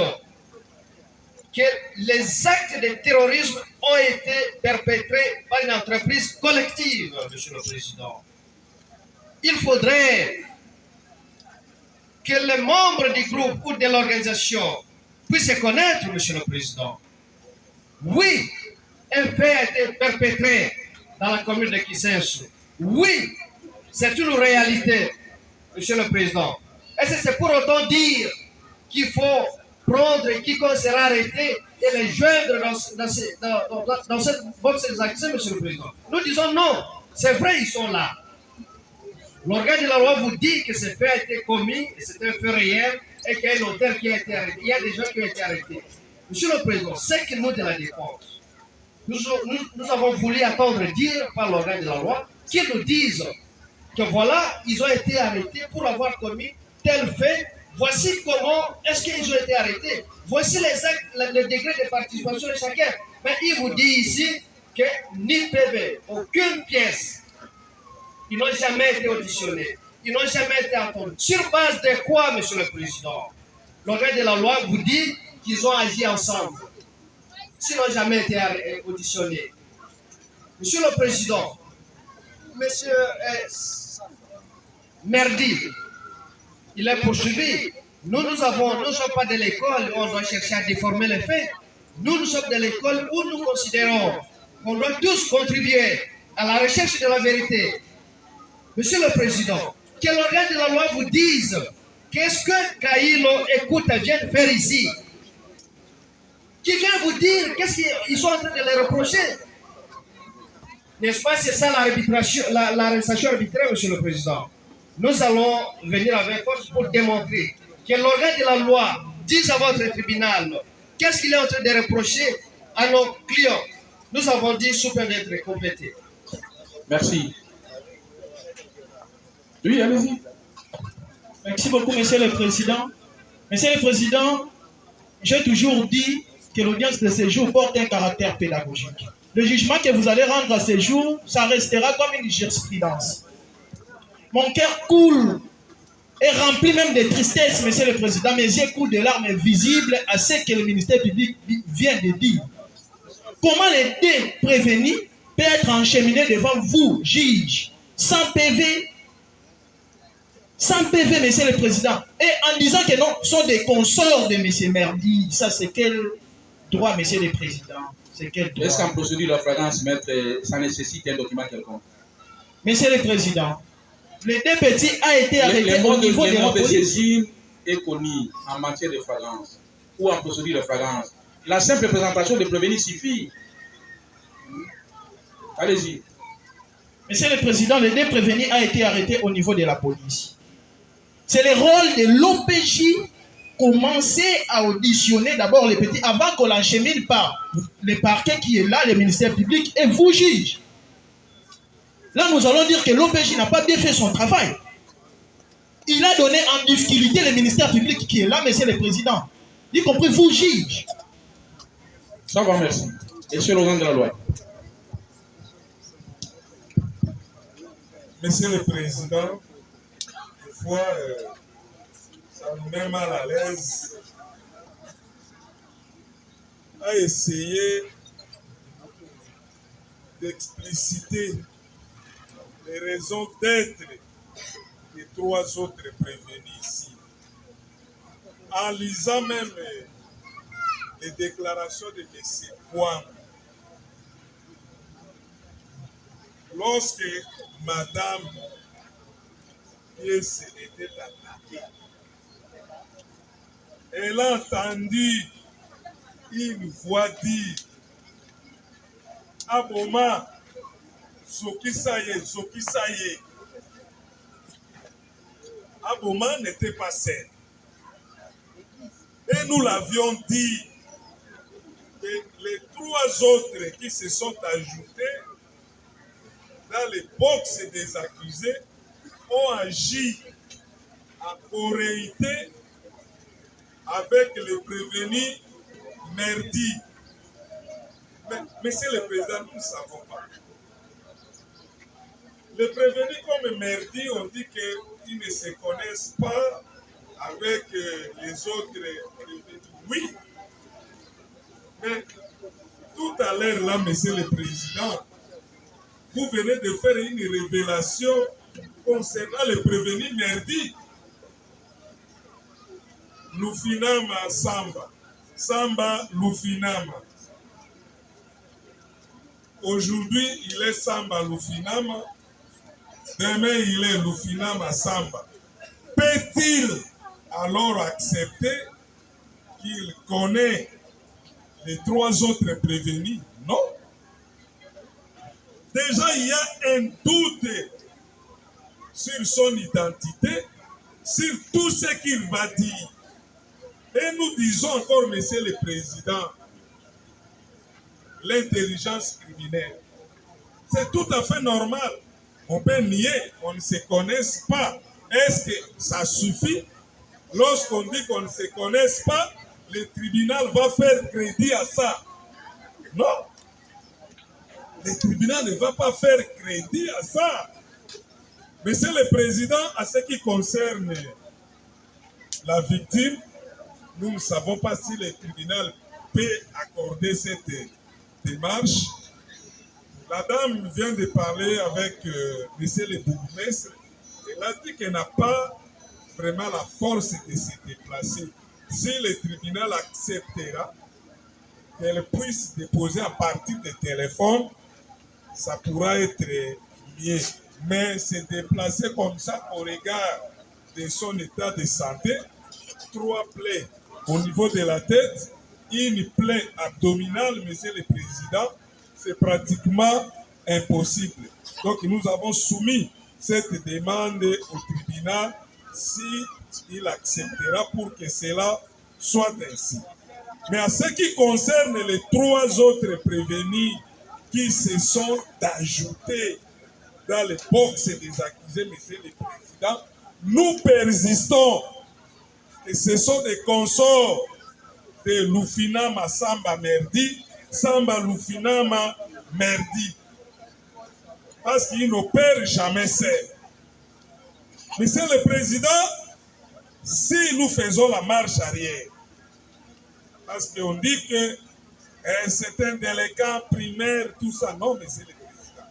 que les actes de terrorisme ont été perpétrés par une entreprise collective, Monsieur le Président, il faudrait que les membres du groupe ou de l'organisation puissent connaître, Monsieur le Président. Oui, un fait a été perpétré dans la commune de Kisensu. Oui, c'est une réalité, Monsieur le Président. Est-ce que c'est pour autant dire qu'il faut prendre quiconque sera arrêté et les joindre dans cette boxe d'accès, Monsieur le Président? Nous disons non, c'est vrai, ils sont là. L'organe de la loi vous dit que ce fait a été commis, et c'est un fait réel, et qu'il y a un auteur qui a été arrêté. Il y a des gens qui ont été arrêtés. Monsieur le Président, c'est que nous de la défense, nous avons voulu attendre dire par l'organe de la loi qu'ils nous disent que voilà, ils ont été arrêtés pour avoir commis tel fait. Voici comment est-ce qu'ils ont été arrêtés. Voici les actes, le degré de participation de chacun. Mais il vous dit ici que ni PV, aucune pièce, ils n'ont jamais été auditionnés. Ils n'ont jamais été entendus. Sur base de quoi, Monsieur le Président? L'organe de la loi vous dit qu'ils ont agi ensemble. S'ils n'ont jamais été auditionnés. Monsieur le Président, Monsieur Merdi, il est poursuivi. Nous ne sommes pas de l'école où on doit chercher à déformer les faits. Nous sommes de l'école où nous considérons qu'on doit tous contribuer à la recherche de la vérité. Monsieur le Président, que l'organe de la loi vous dise qu'est-ce que Kaïlo et Kouta viennent faire ici. Qui vient vous dire qu'est-ce qu'ils sont en train de les reprocher. N'est-ce pas, c'est ça l'arrestation arbitraire, Monsieur le Président. Nous allons venir avec force pour démontrer que l'organe de la loi dise à votre tribunal qu'est-ce qu'il est en train de reprocher à nos clients. Nous avons dit sous peine d'être complétés. Merci. Oui, allez-y. Merci beaucoup, Monsieur le Président. Monsieur le Président, j'ai toujours dit que l'audience de ce jour porte un caractère pédagogique. Le jugement que vous allez rendre à ce jour, ça restera comme une jurisprudence. Mon cœur coule et rempli même de tristesse, Monsieur le Président. Mes yeux coulent de larmes visibles à ce que le ministère public vient de dire. Comment les deux prévenus peuvent être encheminés devant vous, juge, sans PV, Monsieur le Président, et en disant que non, sont des consorts de M. Merdi. Ça, c'est quel droit, Monsieur le Président? C'est quel droit? Est-ce qu'en procédure de flagrance, maître, ça nécessite un document quelconque? Monsieur le Président, les deux petits ont été arrêtés au niveau de la police. saisine est connu en matière de flagrance ou en procédure de flagrance. La simple présentation de prévenir suffit. Allez-y. Monsieur le Président, les deux prévenus ont été arrêtés au niveau de la police. C'est le rôle de l'OPJ commencer à auditionner d'abord les petits avant qu'on l'enchemine par le parquet qui est là, le ministère public, et vous, juge. Là, nous allons dire que l'OPJ n'a pas bien fait son travail. Il a donné en difficulté le ministère public qui est là, Monsieur le Président, y compris vous, juge. Ça va, merci. Et sur l'ordre de la loi. Monsieur le Président, des fois, ça nous met mal à l'aise à essayer d'expliciter les raisons d'être des trois autres prévenus ici. En lisant même les déclarations de M. Kouam, lorsque Madame Pièce était attaquée, elle a entendu une voix dire Aboma, Zokisaye, Zokisaye. Aboma n'était pas seul. Et nous l'avions dit que les trois autres qui se sont ajoutés dans les boxes des accusés ont agi en corréité avec le prévenu Merdi. Mais, Monsieur le Président, nous ne savons pas. Les prévenus comme Merdi ont dit qu'ils ne se connaissent pas avec les autres prévenus. Oui, mais tout à l'heure là, Monsieur le Président, vous venez de faire une révélation concernant le prévenu Merdi. Lufinama Samba. Samba Lufinama. Aujourd'hui, il est Samba Lufinama. Demain, il est Lufinama Samba. Peut-il alors accepter qu'il connaît les trois autres prévenus? Non. Déjà, il y a un doute sur son identité, sur tout ce qu'il va dire. Et nous disons encore, Monsieur le Président, l'intelligence criminelle, c'est tout à fait normal. On peut nier, on ne se connaisse pas. Est-ce que ça suffit? Lorsqu'on dit qu'on ne se connaisse pas, le tribunal va faire crédit à ça. Non. Le tribunal ne va pas faire crédit à ça. Monsieur le Président, à ce qui concerne la victime, nous ne savons pas si le tribunal peut accorder cette démarche. La dame vient de parler avec monsieur le bourgmestre. Elle a dit qu'elle n'a pas vraiment la force de se déplacer. Si le tribunal acceptera qu'elle puisse déposer à partir de téléphone, ça pourra être mieux. Mais se déplacer comme ça au regard de son état de santé, 3 plaies au niveau de la tête, une plaie abdominale, Monsieur le Président, c'est pratiquement impossible. Donc nous avons soumis cette demande au tribunal s'il acceptera pour que cela soit ainsi. Mais en ce qui concerne les 3 autres prévenus qui se sont ajoutés dans les box des accusés, Monsieur le Président, nous persistons que ce sont des consorts de Lufinama Samba Merdi, Samba Lufinama Merdi. Parce qu'ils n'opèrent jamais seul. Monsieur le Président, si nous faisons la marche arrière, parce qu'on dit que c'est un délinquant primaire, tout ça, non, Monsieur le Président.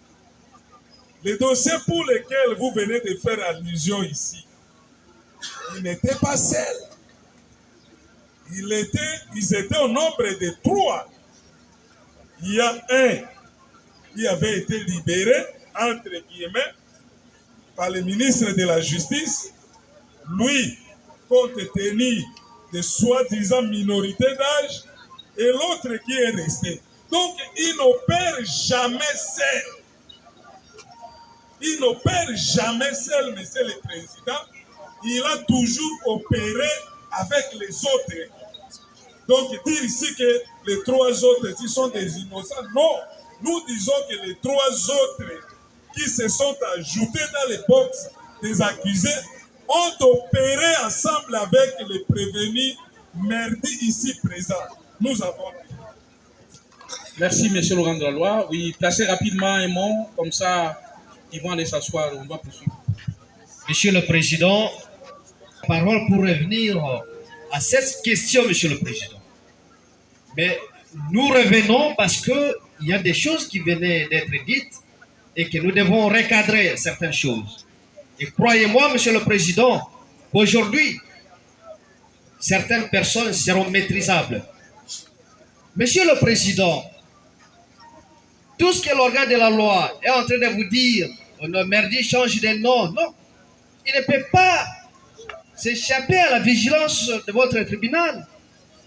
Les dossiers pour lesquels vous venez de faire allusion ici, ils n'étaient pas seuls. Ils étaient au nombre de 3. Il y a un qui avait été libéré, entre guillemets, par le ministre de la Justice. Lui, compte tenu de soi-disant minorité d'âge, et l'autre qui est resté. Donc, il n'opère jamais seul. Il n'opère jamais seul, Monsieur le Président. Il a toujours opéré avec les autres. Donc, dire ici que les 3 autres ici sont des innocents, non. Nous disons que les 3 autres qui se sont ajoutés dans les box des accusés ont opéré ensemble avec les prévenus Merdi ici présents. Nous avons. Merci, Monsieur Laurent de la Loi. Oui, placez rapidement un mot, comme ça, ils vont aller s'asseoir, on va poursuivre. Monsieur le Président, parole pour revenir à cette question, Monsieur le Président. Mais nous revenons parce qu'il y a des choses qui venaient d'être dites et que nous devons recadrer certaines choses. Et croyez-moi, Monsieur le Président, aujourd'hui, certaines personnes seront maîtrisables. Monsieur le Président, tout ce que l'organe de la loi est en train de vous dire, le Merdi change de nom, non. Il ne peut pas s'échapper à la vigilance de votre tribunal.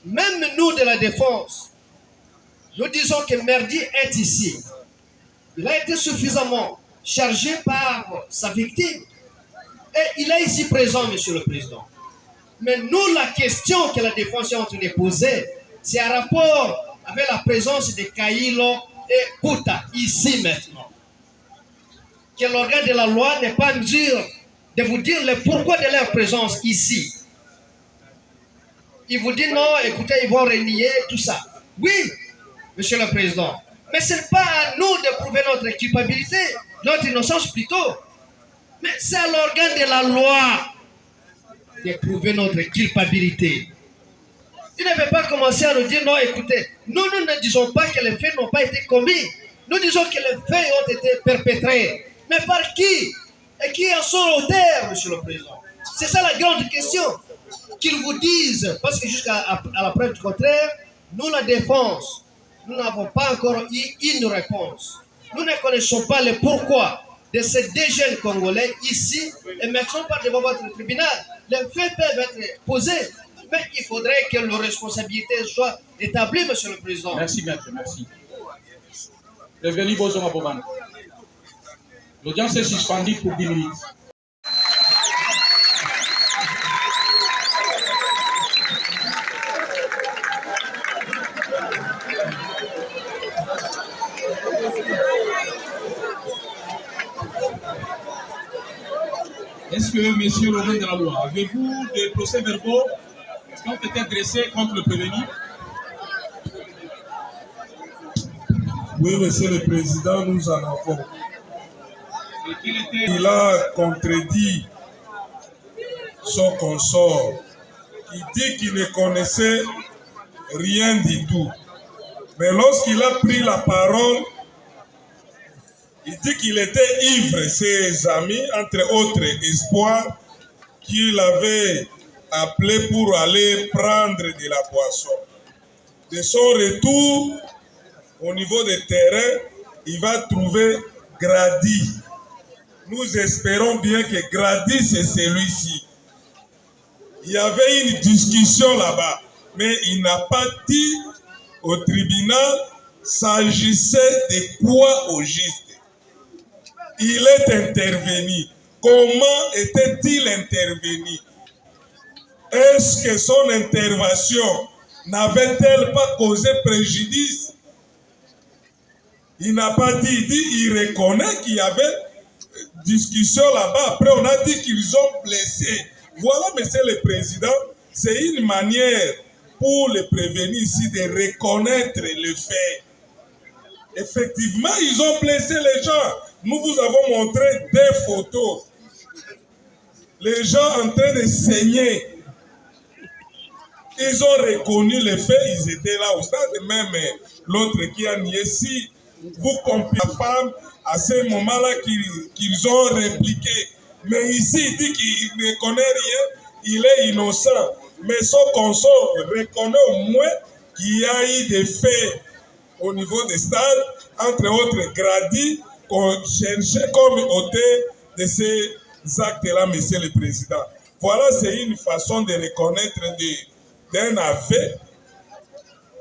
Même nous de la défense, nous disons que Merdi est ici. Il a été suffisamment chargé par sa victime. Et il est ici présent, Monsieur le Président. Mais nous, la question que la défense est en train de poser, c'est un rapport avec la présence de Kailo et Puta, ici maintenant. Que l'organe de la loi n'est pas en mesure de vous dire le pourquoi de leur présence ici. Il vous dit non, écoutez, ils vont renier tout ça. Oui, Monsieur le Président. Mais ce n'est pas à nous de prouver notre culpabilité, notre innocence plutôt. Mais c'est à l'organe de la loi de prouver notre culpabilité. Il ne veut pas commencer à nous dire non, écoutez, nous ne disons pas que les faits n'ont pas été commis. Nous disons que les faits ont été perpétrés. Mais par qui? Et qui en sont auteurs, Monsieur le Président? C'est ça la grande question. Qu'ils vous disent, parce que jusqu'à la preuve du contraire, nous, la défense, nous n'avons pas encore eu une réponse. Nous ne connaissons pas le pourquoi de ces 2 jeunes Congolais ici et maintenant pas devant votre tribunal. Les faits peuvent être posés, mais il faudrait que leur responsabilité soit établie, Monsieur le Président. Merci, maître, merci. Revenu Bozoma Boban. L'audience est suspendue pour 10 minutes. Est-ce que, Monsieur Laurent de la Loi, avez-vous des procès-verbaux qui ont été dressés contre le prévenu? Oui, Monsieur le Président, nous en avons. Il a contredit son consort. Il dit qu'il ne connaissait rien du tout. Mais lorsqu'il a pris la parole, il dit qu'il était ivre. Ses amis, entre autres Espoir, qui l'avaient appelé pour aller prendre de la boisson. De son retour, au niveau des terrains, il va trouver Grady. Nous espérons bien que Grady, c'est celui-ci. Il y avait une discussion là-bas, mais il n'a pas dit au tribunal s'agissait de quoi au juste. Il est intervenu. Comment était-il intervenu? Est-ce que son intervention n'avait-elle pas causé préjudice? Il n'a pas dit, il reconnaît qu'il y avait discussion là-bas. Après, on a dit qu'ils ont blessé. Voilà, Monsieur le Président, c'est une manière pour les prévenus ici de reconnaître le fait. Effectivement, ils ont blessé les gens. Nous vous avons montré des photos. Les gens en train de saigner. Ils ont reconnu les faits, ils étaient là au stade. Même l'autre qui a nié, si vous comprenez la femme, à ce moment-là qu'ils ont répliqué. Mais ici, il dit qu'il ne connaît rien, il est innocent. Mais son consort reconnaît au moins qu'il y a eu des faits au niveau des stades, entre autres Grady, qu'on cherchait comme auteur de ces actes-là, Monsieur le Président. Voilà, c'est une façon de reconnaître d'un aveu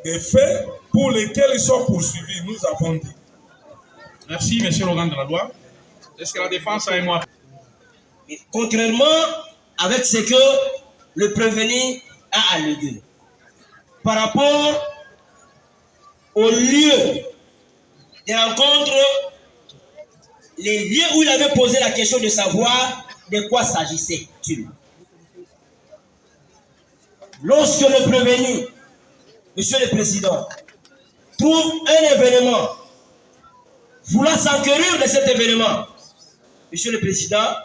des faits pour lesquels ils sont poursuivis, nous avons dit. Merci, Monsieur l'organe de la loi. Est-ce que la défense a un mot? Contrairement avec ce que le prévenu a allégué, par rapport au lieu des rencontres, les lieux où il avait posé la question de savoir de quoi s'agissait-il. Lorsque le prévenu, Monsieur le Président, trouve un événement, voulant s'enquérir de cet événement, Monsieur le Président,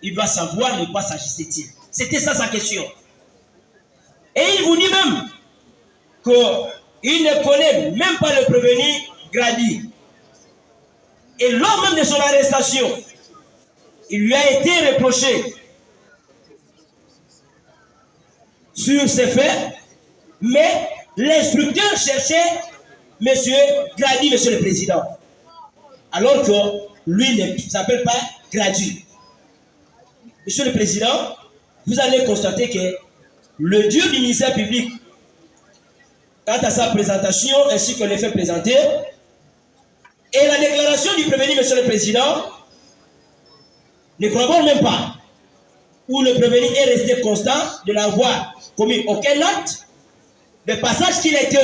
il doit savoir de quoi s'agissait-il. C'était ça sa question. Et il vous dit même qu'il ne connaît même pas le prévenu Grady. Et lors même de son arrestation, il lui a été reproché sur ces faits, mais l'instructeur cherchait M. Grady, Monsieur le Président. Alors que lui ne s'appelle pas Grady. Monsieur le Président, vous allez constater que le Dieu du ministère public, quant à sa présentation ainsi que les faits présentés, et la déclaration du prévenu, Monsieur le Président, ne croyons même pas, où le prévenu est resté constant de n'avoir commis aucun acte, le passage qu'il était,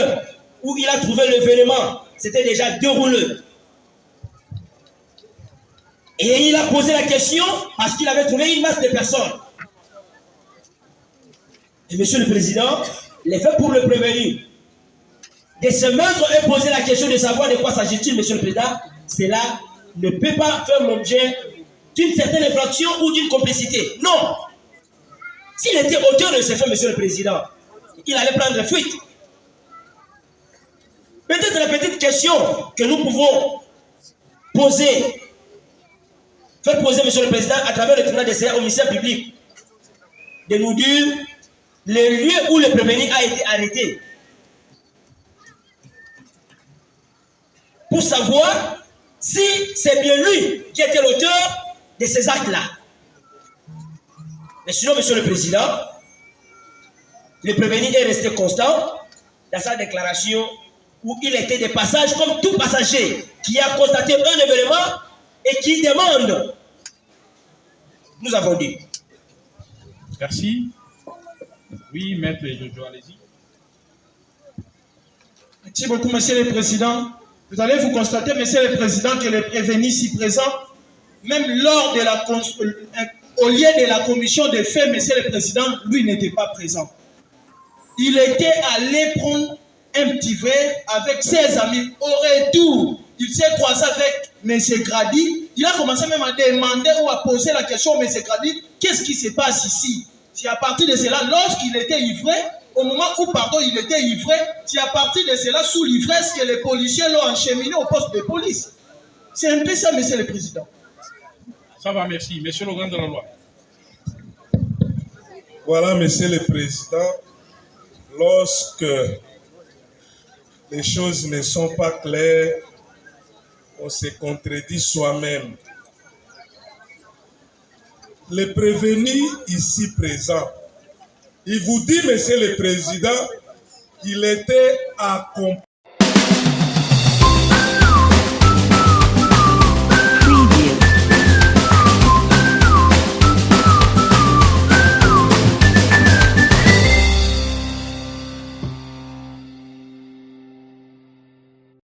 où il a trouvé l'événement, c'était déjà déroulé. Et il a posé la question parce qu'il avait trouvé une masse de personnes. Et Monsieur le Président, les faits pour le prévenu, de se mettre et poser la question de savoir de quoi s'agit-il, Monsieur le Président, cela ne peut pas faire l'objet d'une certaine infraction ou d'une complicité. Non. S'il était auteur de ces faits, Monsieur le Président, il allait prendre fuite. Peut-être la petite question que nous pouvons poser, faire poser, Monsieur le Président, à travers le tribunal des au ministère public, de nous dire le lieu où le prévenu a été arrêté. Pour savoir si c'est bien lui qui était l'auteur de ces actes-là. Mais sinon, Monsieur le Président, le prévenu est resté constant dans sa déclaration où il était de passage comme tout passager qui a constaté un événement et qui demande. Nous avons dit. Merci. Oui, Maître Jojo, allez-y. Merci beaucoup, Monsieur le Président. Vous allez vous constater, Monsieur le Président, que le prévenu ici présent, même lors de au lieu de la commission des faits, Monsieur le Président, lui n'était pas présent. Il était allé prendre un petit verre avec ses amis. Au retour, il s'est croisé avec M. Grady. Il a commencé même à demander ou à poser la question à M. Grady, qu'est-ce qui se passe ici? C'est à partir de cela, lorsqu'il était ivré, au moment où, il était ivré, c'est à partir de cela, sous l'ivresse, que les policiers l'ont encheminé au poste de police. C'est un peu ça, Monsieur le Président. Ça va, merci. Monsieur l'organe de la loi. Voilà, Monsieur le Président, lorsque les choses ne sont pas claires, on se contredit soi-même. Le prévenu ici présent, il vous dit, Monsieur le Président, qu'il était accompagné